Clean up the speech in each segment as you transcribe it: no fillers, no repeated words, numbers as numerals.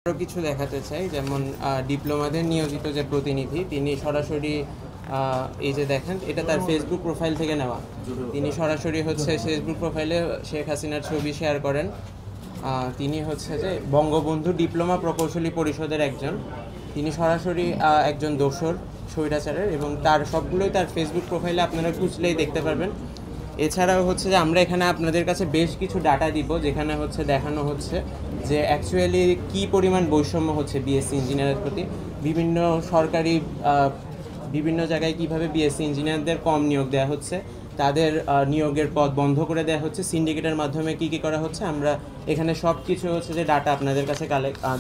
আরও কিছু দেখাতে চাই, যেমন ডিপ্লোমাদের নিয়োজিত যে প্রতিনিধি তিনি সরাসরি এই যে দেখেন, এটা তার ফেসবুক প্রোফাইল থেকে নেওয়া। তিনি সরাসরি হচ্ছে ফেসবুক প্রোফাইলে শেখ হাসিনার ছবি শেয়ার করেন। তিনি হচ্ছে যে বঙ্গবন্ধু ডিপ্লোমা প্রকৌশলী পরিষদের একজন। তিনি সরাসরি একজন দোসর স্বৈরাচারের, এবং তার সবগুলোই তার ফেসবুক প্রোফাইলে আপনারা খুঁজলেই দেখতে পারবেন। এছাড়াও হচ্ছে যে আমরা এখানে আপনাদের কাছে বেশ কিছু ডাটা দিব, যেখানে হচ্ছে দেখানো হচ্ছে যে অ্যাকচুয়ালি কী পরিমাণ বৈষম্য হচ্ছে বিএসসি ইঞ্জিনিয়ারের প্রতি। বিভিন্ন সরকারি বিভিন্ন জায়গায় কিভাবে বিএসসি ইঞ্জিনিয়ারদের কম নিয়োগ দেওয়া হচ্ছে, তাদের নিয়োগের পদ বন্ধ করে দেওয়া হচ্ছে, সিন্ডিকেটের মাধ্যমে কী কী করা হচ্ছে। আমরা এখানে সব কিছু হচ্ছে যে ডাটা আপনাদের কাছে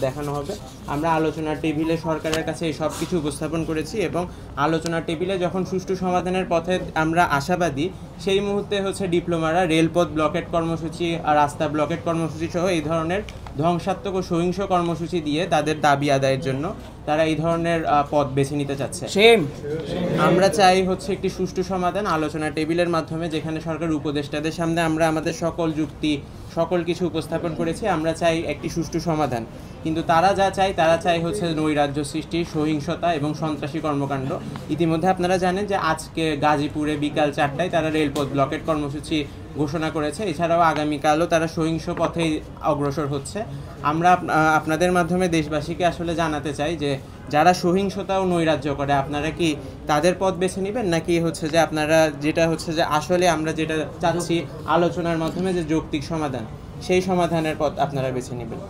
দেখানো হবে। আমরা আলোচনার টেবিলে সরকারের কাছে এই সব কিছু উপস্থাপন করেছি, এবং আলোচনার টেবিলে যখন সুষ্ঠু সমাধানের পথে আমরা আশাবাদী, সেই মুহূর্তে হচ্ছে ডিপ্লোমারা রেলপথ ব্লকেট কর্মসূচি, রাস্তা ব্লকেট কর্মসূচি সহ এই ধরনের ধ্বংসাত্মক ও সহিংস কর্মসূচি দিয়ে তাদের দাবি আদায়ের জন্য তারা এই ধরনের পথ বেছে নিতে চাচ্ছে। আমরা চাই হচ্ছে একটি সুষ্ঠু সমাধান আলোচনা টেবিলের মাধ্যমে, যেখানে সরকার উপদেষ্টাদের সামনে আমরা আমাদের সকল যুক্তি সকল কিছু উপস্থাপন করেছি। আমরা চাই একটি সুষ্ঠু সমাধান, কিন্তু তারা চাই হচ্ছে নৈরাজ্য সৃষ্টি, সহিংসতা এবং সন্ত্রাসী কর্মকাণ্ড। ইতিমধ্যে আপনারা জানেন যে আজকে গাজীপুরে বিকাল 4টায় তারা রেলপথ ব্লকেট কর্মসূচি ঘোষণা করেছে। এছাড়াও আগামীকালও তারা সহিংস পথেই অগ্রসর হচ্ছে। আমরা আপনাদের মাধ্যমে দেশবাসীকে আসলে জানাতে চাই যে যারা সহিংসতা ও নৈরাজ্য করে, আপনারা কি তাদের পথ বেছে নেবেন, নাকি হচ্ছে যে আপনারা যেটা হচ্ছে যে আসলে আমরা যেটা চাচ্ছি আলোচনার মাধ্যমে যে যৌক্তিক সমাধান, সেই সমাধানের পথ আপনারা বেছে নেবেন।